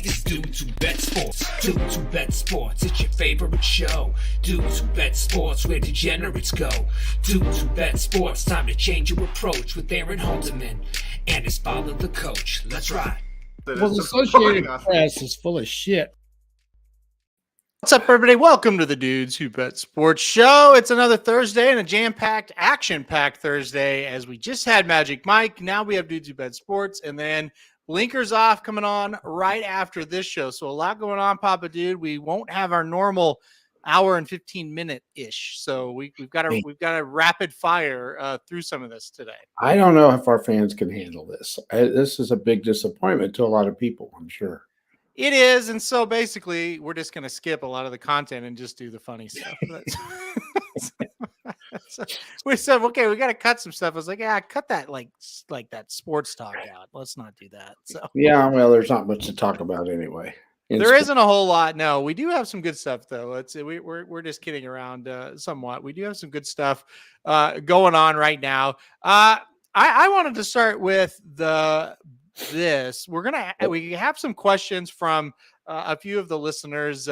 It's Dudes Who Bet Sports. Dudes Who Bet Sports. It's your favorite show. Dudes Who Bet Sports, where degenerates go. Dudes Who Bet Sports. Time to change your approach with Aaron Halterman and his father, the coach. Let's ride. Well, the Associated Press is full of shit. What's up, everybody? Welcome to the Dudes Who Bet Sports show. It's another Thursday and a jam-packed, action-packed Thursday as we just had Magic Mike. Now we have Dudes Who Bet Sports, and then Blinkers Off coming on right after this show. So a lot going on, Papa Dude. We won't have our normal hour and 15-minute-ish. So we've got a rapid fire through some of this today. I don't know if our fans can handle this. This is a big disappointment to a lot of people, I'm sure. It is, and so basically, we're just going to skip a lot of the content and just do the funny stuff. So we said, okay, we got to cut some stuff. I was like, yeah, cut that like that sports talk out. Let's not do that. So yeah, well, there's not much to talk about anyway. There isn't a whole lot. No, we do have some good stuff though. We're just kidding around somewhat. We do have some good stuff going on right now. I wanted to start with we have some questions from a few of the listeners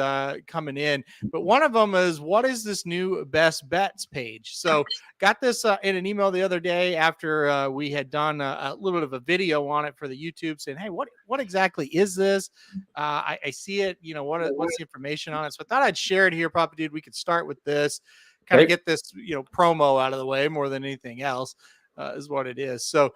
coming in, but one of them is, what is this new best bets page? So got this in an email the other day after we had done a little bit of a video on it for the YouTube saying, hey, what exactly is this? I see it, what's the information on it? So I thought I'd share it here, Papa Dude. We could start with this, kind of get this, promo out of the way more than anything else is what it is. So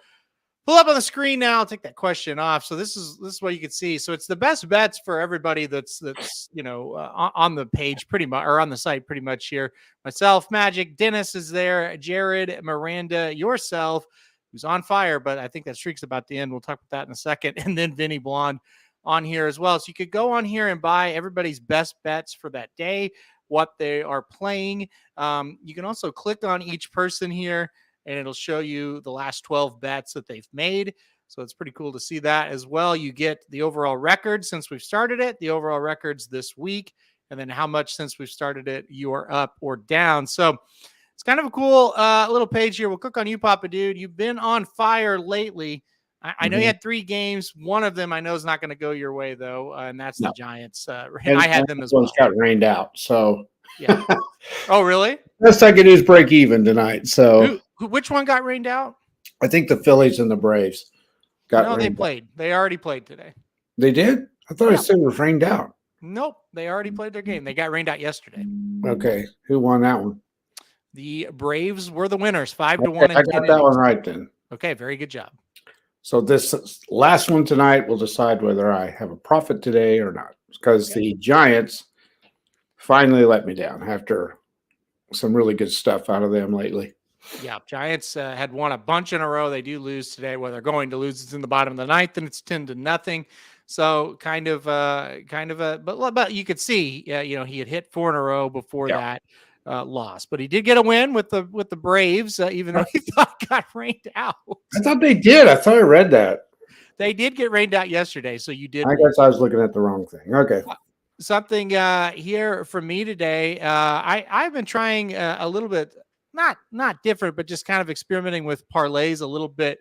pull up on the screen now. I'll take that question off. So this is what you can see. So it's the best bets for everybody that's on the page pretty much, or on the site pretty much here. Myself, Magic, Dennis is there, Jared, Miranda, yourself, who's on fire, but I think that streak's about to end. We'll talk about that in a second. And then Vinny Blonde on here as well. So you could go on here and buy everybody's best bets for that day, what they are playing. You can also click on each person here, and it'll show you the last 12 bets that they've made. So it's pretty cool to see that as well. You get the overall record since we've started it, the overall records this week, and then how much since we've started it you are up or down. So it's kind of a cool little page here. We'll click on you, Papa Dude. You've been on fire lately. I know you had 3 games. One of them I know is not going to go your way, though, and that's the Giants. And I had them as well. Got rained out, so. Yeah. Oh, really? Best I can do is break even tonight. So which one got rained out? I think the Phillies and the Braves got rained they played. Out. They already played today. They did? I thought I said it was rained out. Nope. They already played their game. They got rained out yesterday. Okay. Who won that one? The Braves were the winners, 5-1. I got that one right then. Okay. Very good job. So this last one tonight will decide whether I have a profit today or not, because the Giants finally let me down after some really good stuff out of them lately. Yeah, Giants had won a bunch in a row. They do lose today. Well, they're going to lose. It's in the bottom of the ninth, and it's 10-0. So kind of but you could see, he had hit 4 in a row before that loss. But he did get a win with the Braves, even though he thought got rained out. I thought they did. I thought I read that. They did get rained out yesterday, so you did. I guess I was looking at the wrong thing. Okay. Something here for me today. I've been trying a little bit, not different, but just kind of experimenting with parlays a little bit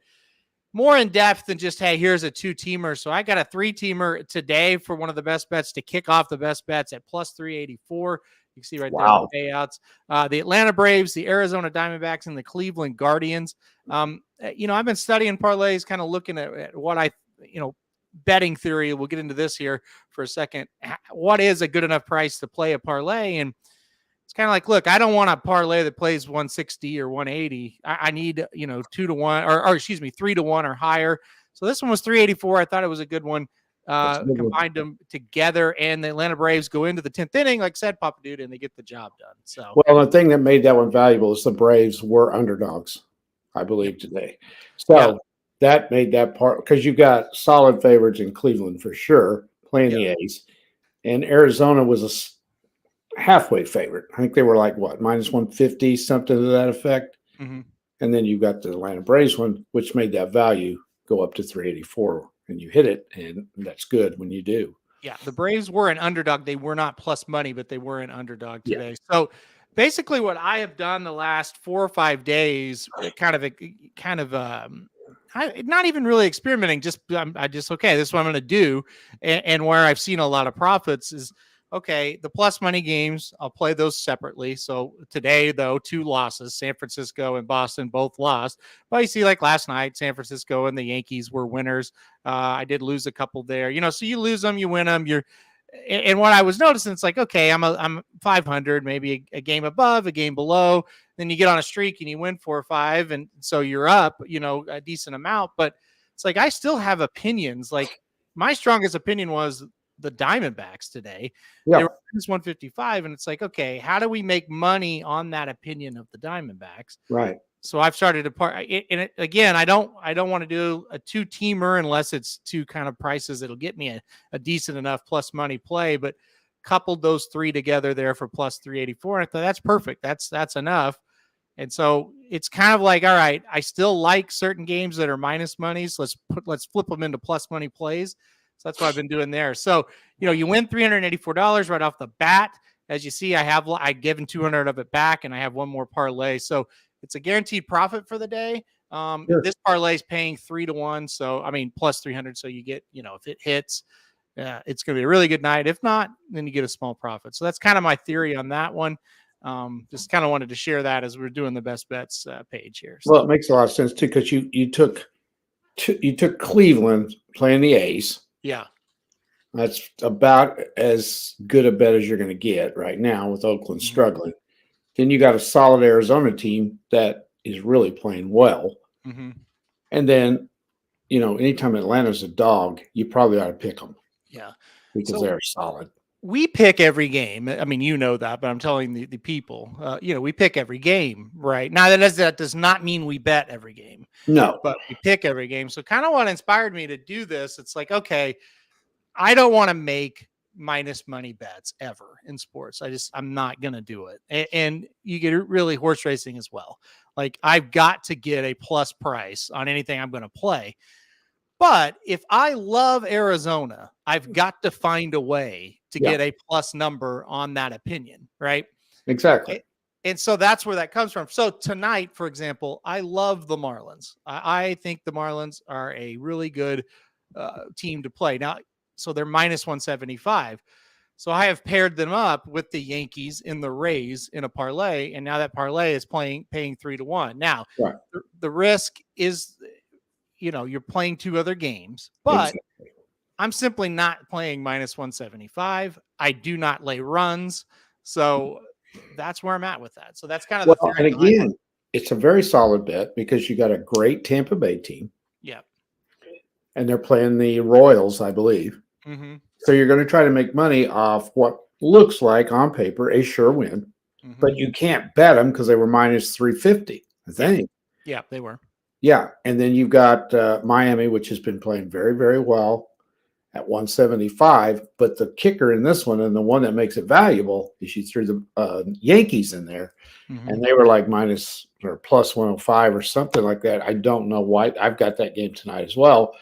more in depth than just, hey, here's a 2-teamer. So I got a 3-teamer today for one of the best bets to kick off the best bets at plus 384. You can see right there the payouts. The Atlanta Braves, the Arizona Diamondbacks, and the Cleveland Guardians. I've been studying parlays, kind of looking at what betting theory. We'll get into this here for a second. What is a good enough price to play a parlay? And it's kind of like, look, I don't want a parlay that plays 160 or 180. I need, 2-1 or 3-1 or higher. So this one was 384. I thought it was a good one. Combined them together, and the Atlanta Braves go into the 10th inning, like I said, Papa Dude, and they get the job done. So, well, the thing that made that one valuable is the Braves were underdogs, I believe, today. So that made that part, because you got solid favorites in Cleveland for sure, playing the A's, and Arizona was a halfway favorite. I think they were like minus 150, something to that effect. Mm-hmm. And then you got the Atlanta Braves one, which made that value go up to 384, and you hit it, and that's good when you do. Yeah, the Braves were an underdog. They were not plus money, but they were an underdog today. So basically what I have done the last 4 or 5 days, kind of not even really experimenting, I just, okay, this is what I'm going to do. And where I've seen a lot of profits is, okay, the plus money games, I'll play those separately. So today, though, 2 losses, San Francisco and Boston both lost. But you see, like last night, San Francisco and the Yankees were winners. I did lose a couple there, so you lose them, you win them, and what I was noticing, it's like, okay, I'm 500, maybe a game above, a game below. Then you get on a streak and you win 4 or 5. And so you're up, a decent amount, but it's like, I still have opinions. Like my strongest opinion was the Diamondbacks today. Yeah. They were minus 155. And it's like, okay, how do we make money on that opinion of the Diamondbacks? Right. So I've started to again, I don't want to do a 2-teamer unless it's 2 kind of prices that'll get me a decent enough plus money play, but coupled those 3 together there for plus 384. And I thought that's perfect. That's enough. And so it's kind of like, all right, I still like certain games that are minus monies. Let's flip them into plus money plays. So that's what I've been doing there. So, you win $384 right off the bat. As you see, I've given 200 of it back, and I have one more parlay. So it's a guaranteed profit for the day. Sure. This parlay is paying 3-1. So, plus 300. So you get, if it hits, it's going to be a really good night. If not, then you get a small profit. So that's kind of my theory on that one. Just kind of wanted to share that as we're doing the best bets page here. So. Well, it makes a lot of sense too, because you took Cleveland playing the A's. Yeah. That's about as good a bet as you're going to get right now with Oakland struggling. Then you got a solid Arizona team that is really playing well. Mm-hmm. And then, anytime Atlanta's a dog, you probably ought to pick them. Yeah. Because they're solid. We pick every game. I mean, that, but I'm telling the people, we pick every game, right? Now that does not mean we bet every game. No. But we pick every game. So kind of what inspired me to do this, it's like, okay, I don't want to make minus money bets ever in sports. I'm not going to do it. And you get really horse racing as well. Like I've got to get a plus price on anything I'm going to play. But if I love Arizona, I've got to find a way to get a plus number on that opinion, right? Exactly. And so that's where that comes from. So tonight, for example, I love the Marlins. I think the Marlins are a really good team to play. Now, so they're minus 175. So I have paired them up with the Yankees and the Rays in a parlay, and now that parlay is paying 3-1. Now, the risk is, you're playing 2 other games, but I'm simply not playing minus 175. I do not lay runs. So that's where I'm at with that. So that's kind of the theory. And again, it's a very solid bet because you got a great Tampa Bay team. Yeah. And they're playing the Royals, I believe. Mm-hmm. So you're going to try to make money off what looks like on paper a sure win, but you can't bet them because they were minus 350, I think. Yeah, they were. Yeah. And then you've got Miami, which has been playing very, very well at 175. But the kicker in this one, and the one that makes it valuable, is you threw the Yankees in there, and they were like minus or plus 105 or something like that. I don't know why. I've got that game tonight as well.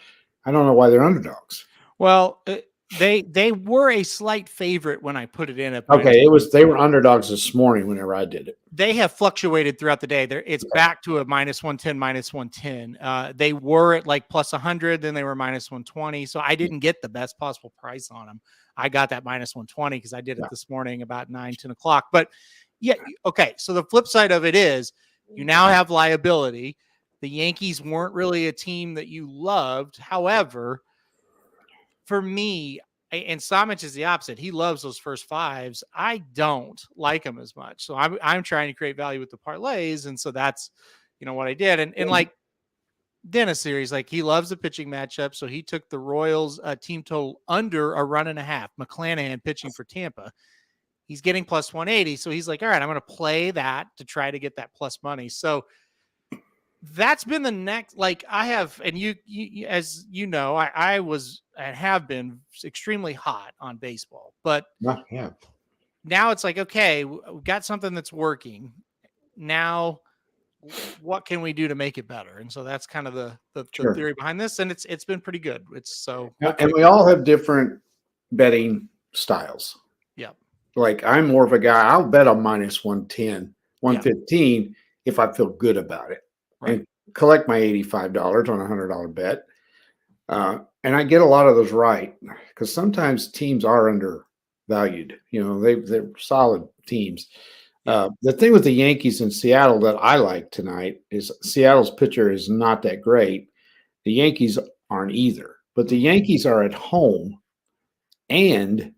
I don't know why they're underdogs. Well, they were a slight favorite when I put it in. They were underdogs this morning whenever I did it. They have fluctuated throughout the day. It's back to a minus 110, minus 110. They were at like plus 100, then they were minus 120. So I didn't get the best possible price on them. I got that minus 120 because I did it this morning about 9-10 o'clock. But yeah, okay. So the flip side of it is you now have liability. The Yankees weren't really a team that you loved. However, for me, and Somich is the opposite. He loves those first 5s. I don't like them as much. So I'm trying to create value with the parlays. And so that's, what I did. And like Dennis series, like he loves the pitching matchup. So he took the Royals team total under a 1.5. McClanahan pitching for Tampa. He's getting plus 180. So he's like, all right, I'm going to play that to try to get that plus money. So that's been the next, like I have, and you as you know, I was and have been extremely hot on baseball, but now it's like, okay, we've got something that's working. Now, what can we do to make it better? And so that's kind of the theory behind this. And it's been pretty good. And we all have different betting styles. Yeah. Like I'm more of a guy, I'll bet on minus 110, 115 if I feel good about it. Right. And collect my $85 on a $100 bet. And I get a lot of those right because sometimes teams are undervalued. They're solid teams. The thing with the Yankees in Seattle that I like tonight is Seattle's pitcher is not that great. The Yankees aren't either, but the Yankees are at home and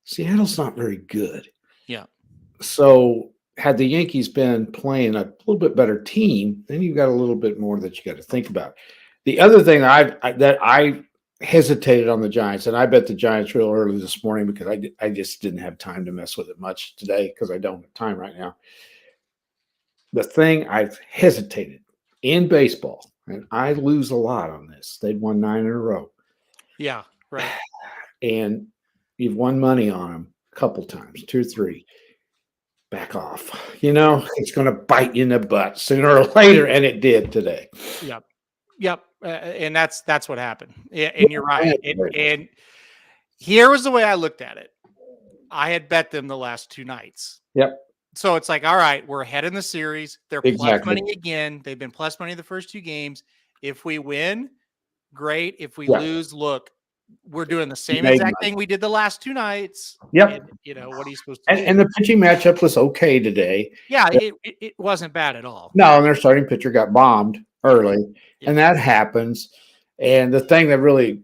Seattle's not very good. Yeah. So had the Yankees been playing a little bit better team, then you've got a little bit more that you got to think about. The other thing I hesitated on the Giants, and I bet the Giants real early this morning because I just didn't have time to mess with it much today because I don't have time right now. The thing I've hesitated in baseball, and I lose a lot on this. They'd won 9 in a row. Yeah, right. And you've won money on them a couple times, 2 or 3. Back off. It's going to bite you in the butt sooner or later, and it did today. Yep. And that's what happened. And you're right. And here was the way I looked at it. I had bet them the last 2 nights. Yep. So it's like, all right, we're ahead in the series. They're plus money again. They've been plus money the first 2 games. If we win, great. If we lose, look, we're doing the same exact thing we did the last 2 nights. Yep. And, what are you supposed to do? And the pitching matchup was okay today. Yeah, it wasn't bad at all. No, and their starting pitcher got bombed early, and that happens. And the thing that really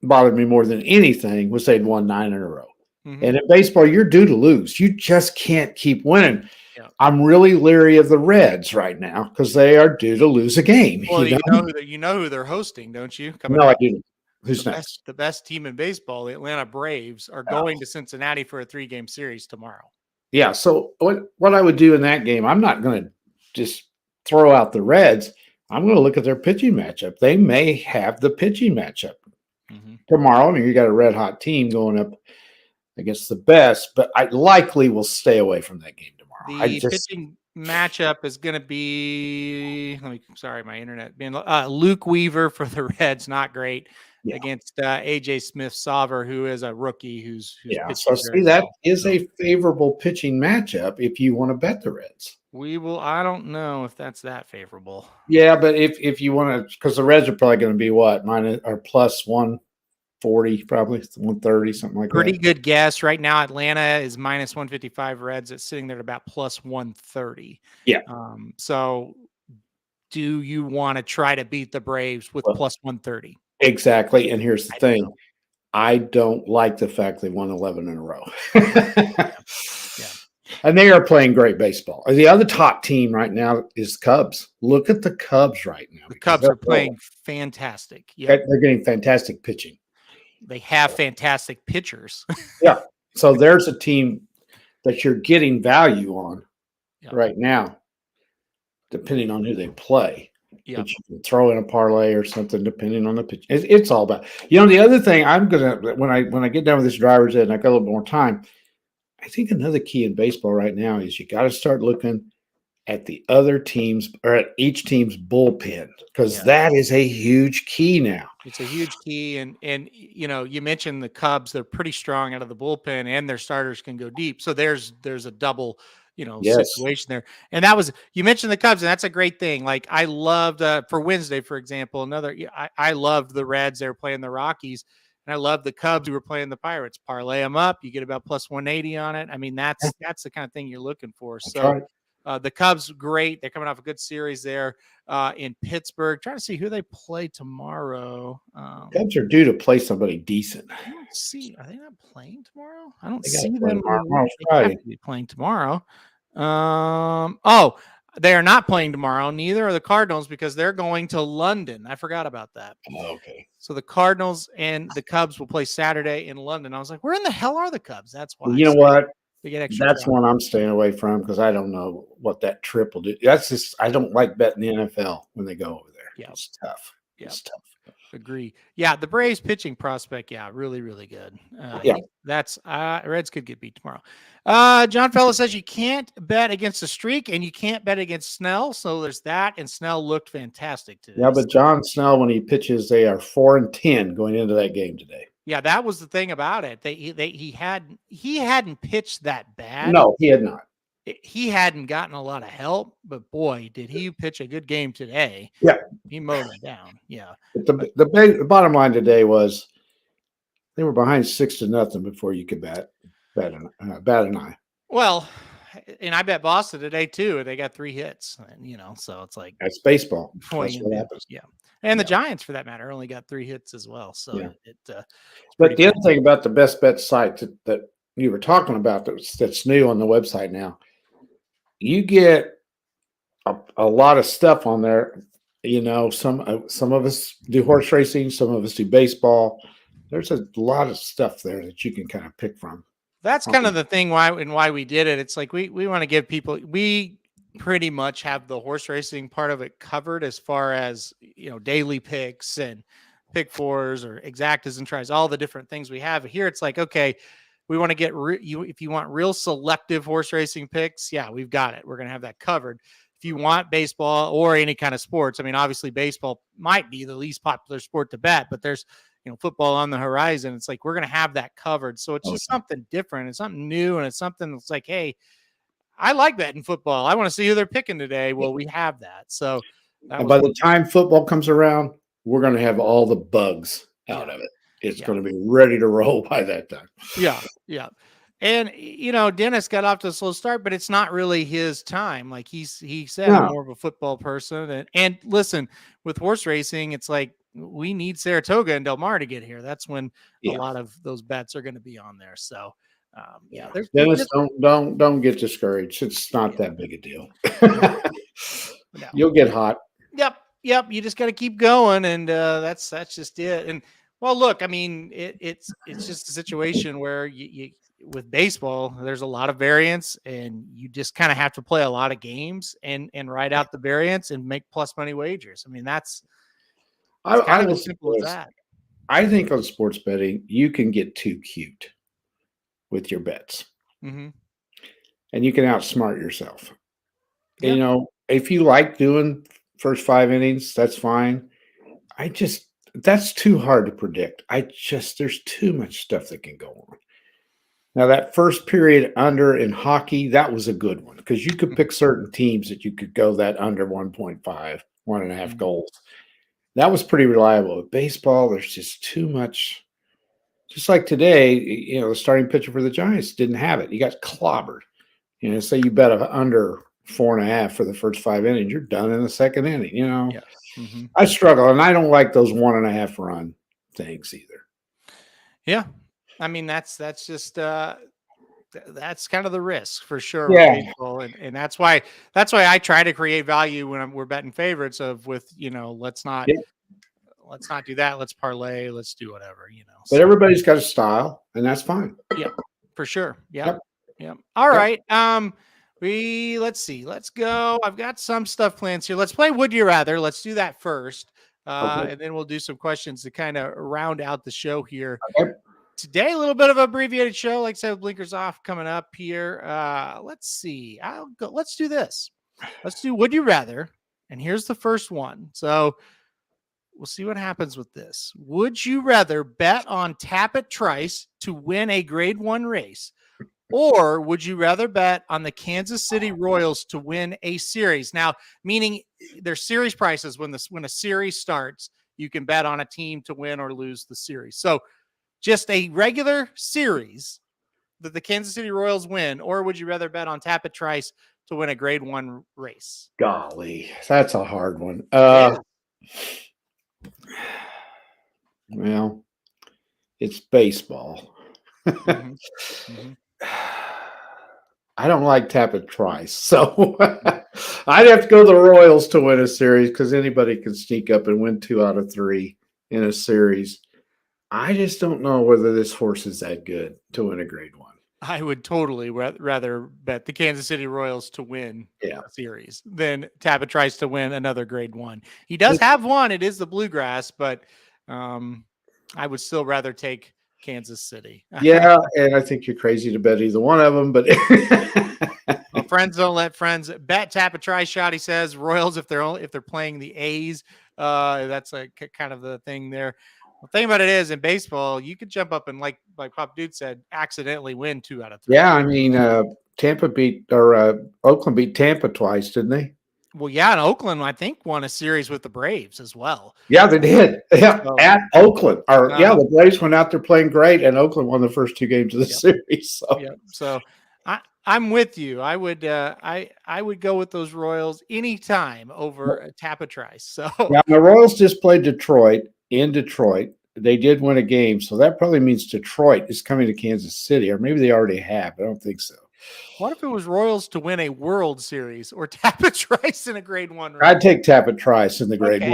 bothered me more than anything was they'd won 9 in a row. Mm-hmm. And in baseball, you're due to lose. You just can't keep winning. Yeah. I'm really leery of the Reds right now because they are due to lose a game. Well, you know who they're hosting, don't you? I do. Who's next? The best team in baseball, the Atlanta Braves, are going to Cincinnati for a 3-game series tomorrow. Yeah. So what I would do in that game, I'm not going to just throw out the Reds. I'm going to look at their pitching matchup. They may have the pitching matchup tomorrow. I mean, you got a red hot team going up against the best, but I likely will stay away from that game tomorrow. The pitching matchup is going to be, my internet being Luke Weaver for the Reds, not great, against AJ Smith-Sauver, who is a rookie who's so see, that is a favorable pitching matchup if you want to bet the Reds. I don't know if that's that favorable. Yeah, but if you want to, because the Reds are probably going to be minus or plus 140, probably 130, something like that. Pretty good guess. Right now, Atlanta is minus 155. Reds is sitting there at about plus 130. Yeah. So do you want to try to beat the Braves with plus 130? Exactly. And here's the thing. I don't like the fact they won 11 in a row. Yeah. And they are playing great baseball. The other top team right now is Cubs. Look at the Cubs right now. The Cubs are playing fantastic. Yeah. They're getting fantastic pitching. They have fantastic pitchers. Yeah. So there's a team that you're getting value on right now, depending on who they play. Yeah. But you can throw in a parlay or something depending on the pitch. It's all about. The other thing I'm gonna when I get done with this driver's ed and I got a little more time, I think another key in baseball right now is you got to start looking at the other teams or at each team's bullpen because that is a huge key now. It's a huge key, and you mentioned the Cubs; they're pretty strong out of the bullpen, and their starters can go deep. So there's a double situation there. And that was, you mentioned the Cubs, and that's a great thing. Like I loved for Wednesday, for example, I loved the Reds. They were playing the Rockies, and I loved the Cubs who were playing the Pirates. Parlay them up, you get about plus 180 on it. I mean, that's the kind of thing you're looking for. So the Cubs, great. They're coming off a good series there in Pittsburgh. Trying to see who they play tomorrow. Cubs are due to play somebody decent. I don't see. Are they not playing tomorrow? I don't see them. They have to be playing tomorrow. They are not playing tomorrow. Neither are the Cardinals because they're going to London. I forgot about that. Oh, okay. So the Cardinals and the Cubs will play Saturday in London. I was like, where in the hell are the Cubs? That's why. You know what? That's one I'm staying away from because I don't know what that trip will do. That's just, I don't like betting the NFL when they go over there. Yeah. It's tough. Yeah. It's tough. Agree. Yeah, the Braves pitching prospect, really, really good. That's Reds could get beat tomorrow. John Fella says you can't bet against a streak and you can't bet against Snell. So there's that, and Snell looked fantastic today. Yeah, but John Snell, when he pitches, they are 4-10 going into that game today. Yeah, that was the thing about it. He hadn't pitched that bad. No, he had not. he hadn't gotten a lot of help, but boy, did he pitch a good game today. Yeah. He mowed him down. Yeah. But the bottom line today was they were behind 6-0 before you could bat an eye. Well, and I bet Boston today too. They got 3 hits, and so it's like That's baseball. what That's what happens. Yeah, and the Giants, for that matter, only got 3 hits as well. So But the other thing about the best bet site that you were talking about that's new on the website now, you get a lot of stuff on there. Some of us do horse racing, some of us do baseball. There's a lot of stuff there that you can kind of pick from. That's kind of the thing why we did it. It's like we want to give people, we pretty much have the horse racing part of it covered as far as, daily picks and pick fours or exactas and tries, all the different things we have here. It's like, okay, we want to get if you want real selective horse racing picks, yeah, we've got it. We're going to have that covered. If you want baseball or any kind of sports, I mean, obviously baseball might be the least popular sport to bet, but there's, football on the horizon. It's like, we're going to have that covered. So it's just something different. It's something new. And it's something that's like, hey, I like betting football. I want to see who they're picking today. Well, we have that. So and by the time football comes around, we're going to have all the bugs out of it. It's going to be ready to roll by that time. Yeah. Yeah. And, Dennis got off to a slow start, but it's not really his time. Like he said, I'm more of a football person. And listen, with horse racing, it's like, we need Saratoga and Del Mar to get here. That's when a lot of those bets are going to be on there. So, Dennis, don't get discouraged. It's not that big a deal. No. You'll get hot. Yep. You just got to keep going, and that's just it. And well, look, I mean, it's just a situation where you with baseball, there's a lot of variance, and you just kind of have to play a lot of games and ride out the variance and make plus money wagers. I mean, that's kind of as simple as that. I think on sports betting, you can get too cute with your bets, and you can outsmart yourself. Yeah. If you like doing first 5 innings, that's fine. That's too hard to predict. There's too much stuff that can go on. Now, that first period under in hockey, that was a good one because you could pick certain teams that you could go that under 1.5, 1.5 goals. That was pretty reliable. With baseball, there's just too much. Just like today, the starting pitcher for the Giants didn't have it. He got clobbered. Say you bet under 4.5 for the first 5 innings, you're done in the second inning. Yeah. I struggle, and I don't like those 1.5 run things either. Yeah. I mean, that's just that's kind of the risk for sure. Yeah. And that's why I try to create value when we're betting favorites let's not do that. Let's parlay. Let's do whatever, But everybody's got a style, and that's fine. Yeah, for sure. Yeah. Yep. All right. Let's see. Let's go. I've got some stuff planned here. Let's play Would You Rather. Let's do that first. And then we'll do some questions to kind of round out the show here. Okay. Today, a little bit of an abbreviated show. Like I said, blinkers off coming up here. Let's see. Let's do this. Let's do Would You Rather. And here's the first one. So we'll see what happens with this. Would you rather bet on Tapit Trice to win a grade 1 race? Or would you rather bet on the Kansas City Royals to win a series? Now, meaning there's series prices when a series starts, you can bet on a team to win or lose the series. So just a regular series that the Kansas City Royals win, or would you rather bet on Tapit Trice to win a grade 1 race? Golly, that's a hard one. Well, it's baseball. I don't like Tapit Trice, so I'd have to go the Royals to win a series because anybody can sneak up and win 2 out of 3 in a series. I just don't know whether this horse is that good to win a grade 1. I would totally rather bet the Kansas City Royals to win a series than Tapit Trice to win another grade 1. He does have one. It is the Bluegrass, but I would still rather take Kansas City. Yeah, and I think you're crazy to bet either one of them, but well, friends don't let friends bet. Tapit Trice shot. He says Royals if they're playing the A's. That's kind of the thing there. The thing about it is in baseball, you could jump up and like Pop Dude said, accidentally win 2 out of 3. Yeah, I mean, Oakland beat Tampa twice, didn't they? Well, yeah, and Oakland, I think, won a series with the Braves as well. Yeah, they did. Yeah, So, at Oakland. Uh-huh. The Braves went out there playing great, and Oakland won the first 2 games of the series. So. Yep. So I'm with you. I would go with those Royals anytime over Tappa Trice. So Now, the Royals just played Detroit in Detroit. They did win a game, so that probably means Detroit is coming to Kansas City, or maybe they already have. I don't think so. what if it was Royals to win a World Series or Tappa Trice in a Grade 1 round? I'd take Tappa Trice in the Grade 1.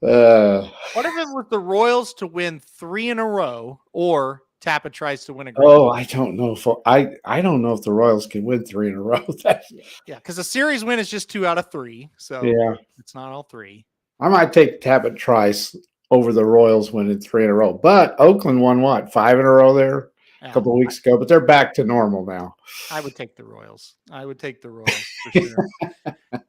What if it was the Royals to win 3 in a row or Tappa Trice to win a Grade 1? I don't know if I don't know if the Royals can win 3 in a row. Yeah, because a series win is just 2 out of 3, so yeah, it's not all 3. I might take Tappa Trice over the Royals winning 3 in a row. But Oakland won what, 5 in a row there a couple of weeks ago? But they're back to normal now. I would take the Royals. For sure.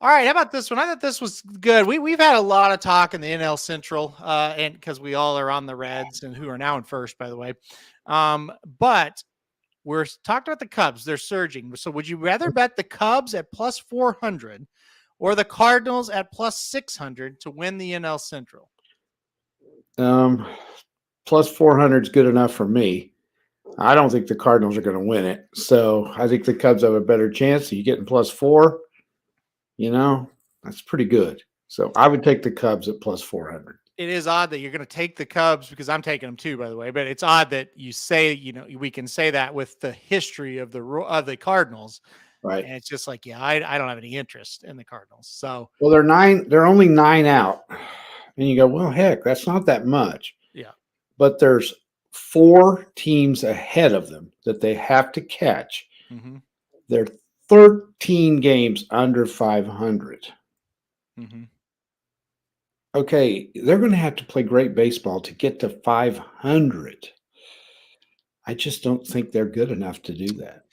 All right, how about this one? I thought this was good. We've had a lot of talk in the NL Central, and because we all are on the Reds and who are now in first, by the way. But we're talked about the Cubs. They're surging. So would you rather bet the Cubs at plus 400 or the Cardinals at plus 600 to win the NL Central? Plus 400 is good enough for me. I don't think the Cardinals are going to win it. So I think the Cubs have a better chance. You getting plus 4, that's pretty good. So I would take the Cubs at plus 400. It is odd that you're going to take the Cubs because I'm taking them too, by the way. But it's odd that you say, we can say that with the history of the Cardinals, right? And it's just like, I don't have any interest in the Cardinals. So, well, they're only 9 out, and you go, well, heck, that's not that much. Yeah, but there's 4 teams ahead of them that they have to catch. Mm-hmm. They're 13 games under 500. Mm-hmm. Okay, they're going to have to play great baseball to get to 500. I just don't think they're good enough to do that.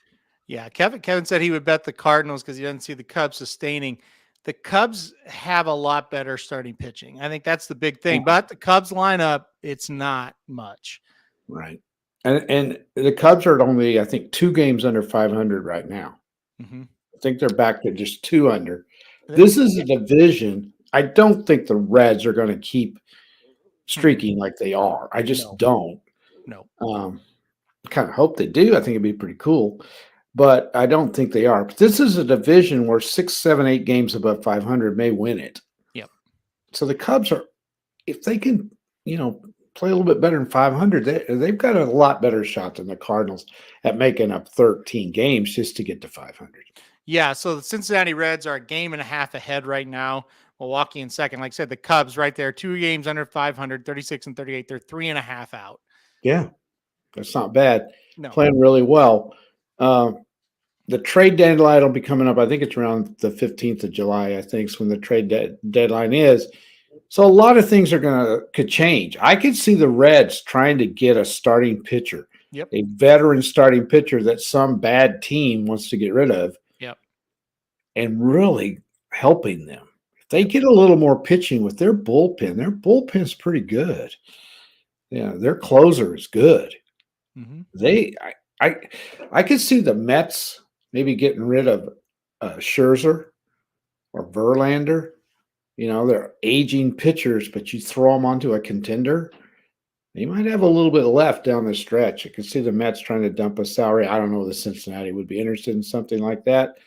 Yeah, Kevin said he would bet the Cardinals because he doesn't see the Cubs sustaining. The Cubs have a lot better starting pitching. I think that's the big thing. But the Cubs lineup, it's not much. Right. And the Cubs are only, I think, 2 games under 500 right now. Mm-hmm. I think they're back to just 2 under. This is a division. I don't think the Reds are going to keep streaking like they are. I just don't. No. I kind of hope they do. I think it'd be pretty cool. But I don't think they are. But this is a division where 6, 7, 8 games above 500 may win it. Yep. So the Cubs are, if they can, play a little bit better than 500, they've got a lot better shot than the Cardinals at making up 13 games just to get to 500. Yeah, so the Cincinnati Reds are a game and a half ahead right now. Milwaukee in second. Like I said, the Cubs right there, 2 games under 500, 36 and 38. They're 3.5 out. Yeah, that's not bad. No. Playing really well. The trade deadline will be coming up. I think it's around the 15th of July, I think, is when the trade deadline is. So a lot of things could change. I could see the Reds trying to get a starting pitcher, a veteran starting pitcher that some bad team wants to get rid of, and really helping them. If they get a little more pitching with their bullpen's pretty good. Yeah, their closer is good. Mm-hmm. I could see the Mets maybe getting rid of Scherzer or Verlander. They're aging pitchers, but you throw them onto a contender, you might have a little bit left down the stretch. I could see the Mets trying to dump a salary. I don't know if the Cincinnati would be interested in something like that.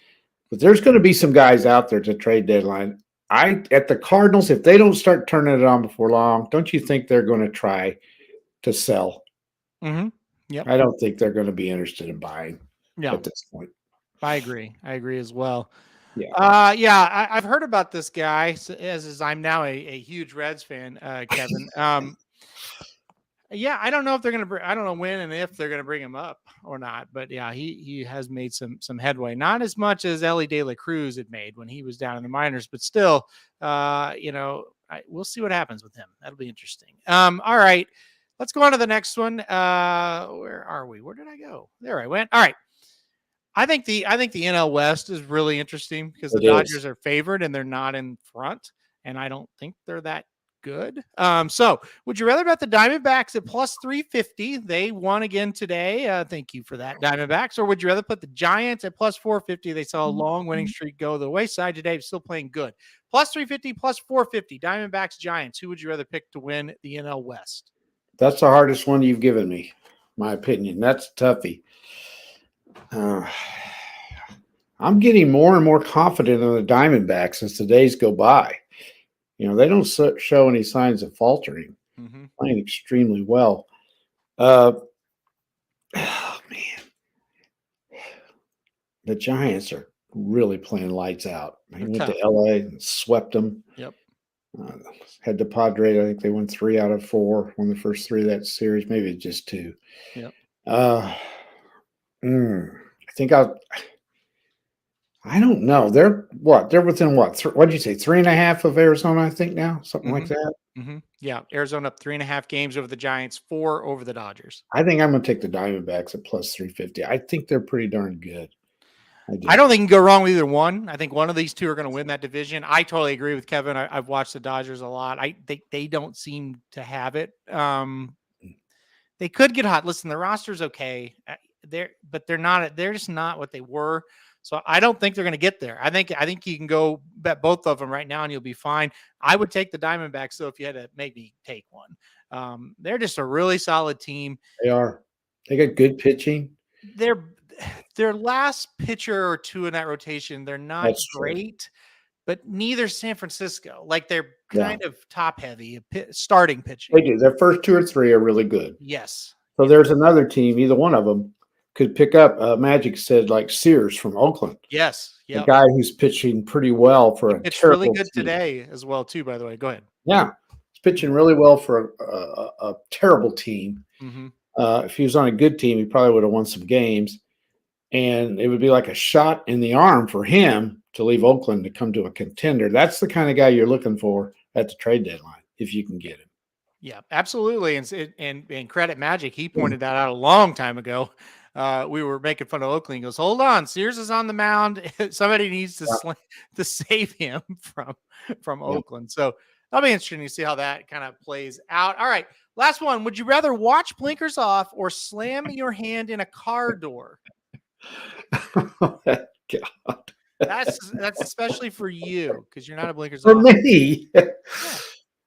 But there's going to be some guys out there to trade deadline. At the Cardinals, if they don't start turning it on before long, don't you think they're going to try to sell? Mm-hmm. Yep. I don't think they're going to be interested in buying at this point. I agree as well. Yeah. I've heard about this guy as I'm now a huge Reds fan, Kevin. I don't know if they're going to I don't know when and if they're going to bring him up or not, but yeah, he has made some headway, not as much as Ellie De La Cruz had made when he was down in the minors, but still, we'll see what happens with him. That'll be interesting. All right, let's go on to the next one. Where are we? Where did I go? There I went. All right. I think the NL West is really interesting because the Dodgers are favored and they're not in front, and I don't think they're that good. So would you rather bet the Diamondbacks at plus 350? They won again today. Thank you for that, Diamondbacks. Or would you rather put the Giants at plus 450? They saw a long winning streak go the wayside today, still playing good. Plus 350, plus 450. Diamondbacks, Giants. Who would you rather pick to win the NL West? That's the hardest one you've given me, my opinion. That's toughie. I'm getting more and more confident in the Diamondbacks as the days go by. They don't show any signs of faltering. Playing extremely well. Oh, man. The Giants are really playing lights out. They went to LA and swept them. Yep. Had the Padres. I think they won 3 out of 4. Won the first 3 of that series. Maybe just 2. Yep. I think I don't know. They're what? They're within what? What'd you say? 3.5 of Arizona, I think now, something like that. Yeah, Arizona up 3.5 games over the Giants, 4 over the Dodgers. I think I'm going to take the Diamondbacks at plus 350. I think they're pretty darn good. I don't think you can go wrong with either one. I think one of these two are going to win that division. I totally agree with Kevin. I've watched the Dodgers a lot. They don't seem to have it. They could get hot. Listen, the roster's okay. But they're not. They're just not what they were. So I don't think they're going to get there. I think you can go bet both of them right now and you'll be fine. I would take the Diamondbacks though if you had to maybe take one. They're just a really solid team. They are. They got good pitching. Their last pitcher or two in that rotation, they're not That's great, but neither San Francisco. Like they're kind of top heavy, starting pitching. They do. Their first 2 or 3 are really good. Yes. So there's another team. Either one of them could pick up. Magic said like Sears from Oakland. Yes. The guy who's pitching pretty well for a it's terrible really good team. Today as well too. By the way, go ahead. Yeah, he's pitching really well for a terrible team. If he was on a good team, he probably would have won some games. And it would be like a shot in the arm for him to leave Oakland to come to a contender. That's the kind of guy you're looking for at the trade deadline, if you can get him. Yeah, absolutely. And credit Magic. He pointed that out a long time ago. We were making fun of Oakland. He goes, hold on, Sears is on the mound. Somebody needs to save him from Oakland. So that'll be interesting to see how that kind of plays out. All right, last one. Would you rather watch blinkers off or slam your hand in a car door? Oh, God. That's especially for you because you're not a blinkers for off. Me. Yeah.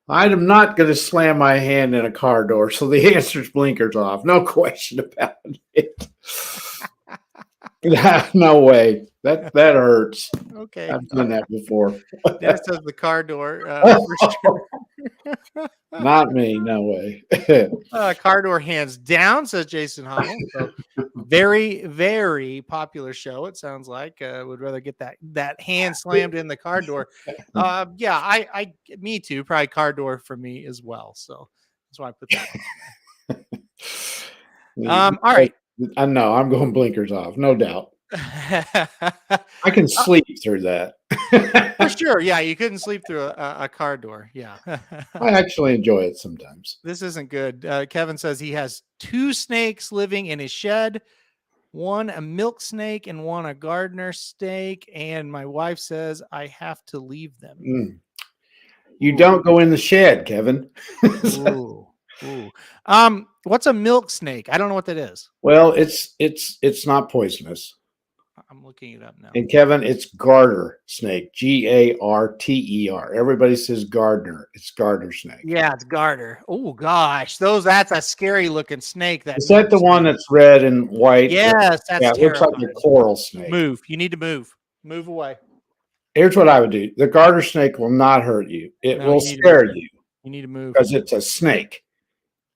I am not going to slam my hand in a car door, so the answer is blinkers off. No question about it. No way. That hurts. Okay. I've done that before. Dennis says the car door. For sure. Not me. No way. Car door hands down, says Jason Hummel. So very, very popular show. It sounds like would rather get that hand slammed in the car door. Yeah, me too. Probably car door for me as well. So that's why I put that. All right. I know I'm going blinkers off, no doubt. I can sleep through that. For sure. Yeah, you couldn't sleep through a car door. Yeah. I actually enjoy it sometimes. This isn't good. Kevin says he has 2 snakes living in his shed, one a milk snake and one a gardener snake. And my wife says I have to leave them. You don't go in the shed, Kevin. Ooh. What's a milk snake? I don't know what that is. Well, it's not poisonous. I'm looking it up now. And Kevin, it's garter snake. Garter. Everybody says gardener. It's garter snake. Yeah, it's garter. Oh gosh, that's a scary looking snake. Is that the one that's red and white? Yes, that's it looks like a coral snake. Move. You need to move. Move away. Here's what I would do. The garter snake will not hurt you. It will scare you. You need to move. Because it's a snake.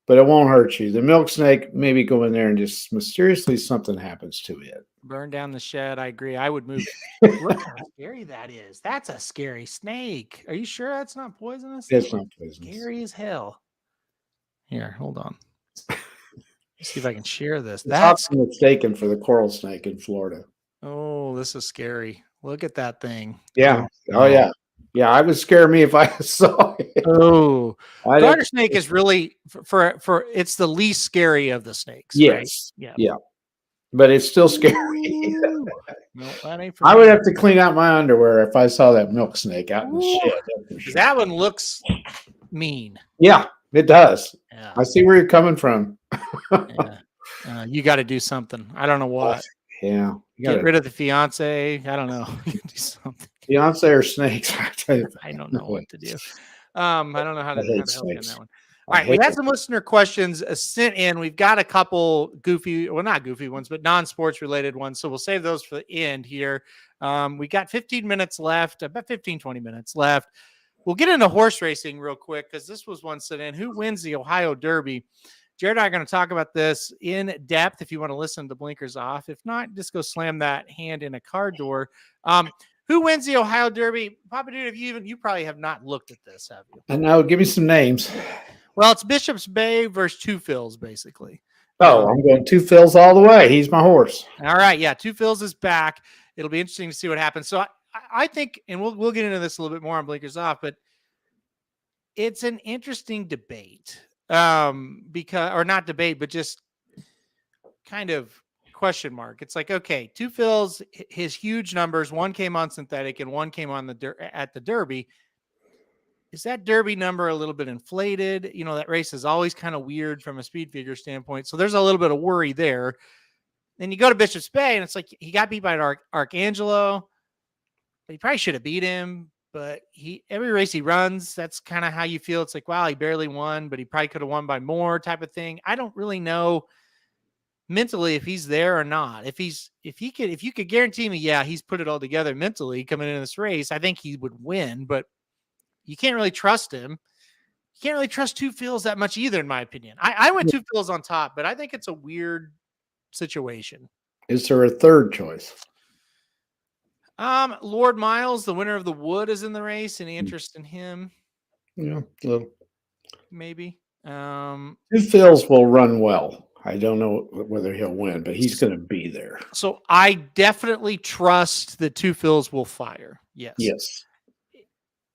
But it won't hurt you. The milk snake, maybe go in there and just mysteriously something happens to it. Burn down the shed. I agree. I would move. Look how scary that is. That's a scary snake. Are you sure that's not poisonous? It's not poisonous. Scary as hell. Here, hold on. Let's see if I can share this. That's mistaken for the coral snake in Florida. Oh, this is scary. Look at that thing. Yeah. Oh, yeah. Yeah, I would scare me if I saw it. Oh, garter snake is really for it's the least scary of the snakes. Yes. Right? Yeah. But it's still scary. No, that ain't for I would have to clean out my underwear if I saw that milk snake out in the shed. That one looks mean. Yeah, it does. Yeah. I see where you're coming from. Yeah. You got to do something. I don't know what. Yeah. Get rid of the fiance. I don't know. Do something. Fiance or snakes? I don't know what to do. I don't know how to help you on that one. All right, we had some listener questions sent in. We've got a couple goofy, well, not goofy ones, but non-sports related ones. So we'll save those for the end here. We got 15 minutes left, about 15, 20 minutes left. We'll get into horse racing real quick because this was one sent in. Who wins the Ohio Derby? Jared and I are going to talk about this in depth if you want to listen to Blinkers Off. If not, just go slam that hand in a car door. Who wins the Ohio Derby? Papa Dude, you probably have not looked at this, have you? And now give me some names. Well, it's Bishop's Bay versus Two Phils, basically. Oh, I'm going Two Phils all the way. He's my horse. All right, yeah, Two Phils is back. It'll be interesting to see what happens. So I think, and we'll get into this a little bit more on Blinkers Off, but it's an interesting debate. Because, or not debate, but just kind of question mark. It's like, okay, Two Phils, his huge numbers, one came on synthetic and one came on at the Derby. Is that Derby number a little bit inflated? You know, that race is always kind of weird from a speed figure standpoint. So there's a little bit of worry there. Then you go to Bishop's Bay and it's like he got beat by Arcangelo. He probably should have beat him, but every race he runs, that's kind of how you feel. It's like, wow, he barely won, but he probably could have won by more type of thing. I don't really know mentally if he's there or not. If you could guarantee me, yeah, he's put it all together mentally coming into this race, I think he would win, but you can't really trust him. You can't really trust Two Phils that much either, in my opinion. I went Two Phils on top, but I think it's a weird situation. Is there a third choice? Lord Miles, the winner of the Wood, is in the race. Any interest in him? Yeah, little. Maybe. Two Phils will run well. I don't know whether he'll win, but he's going to be there. So I definitely trust that Two Phils will fire. Yes. Yes.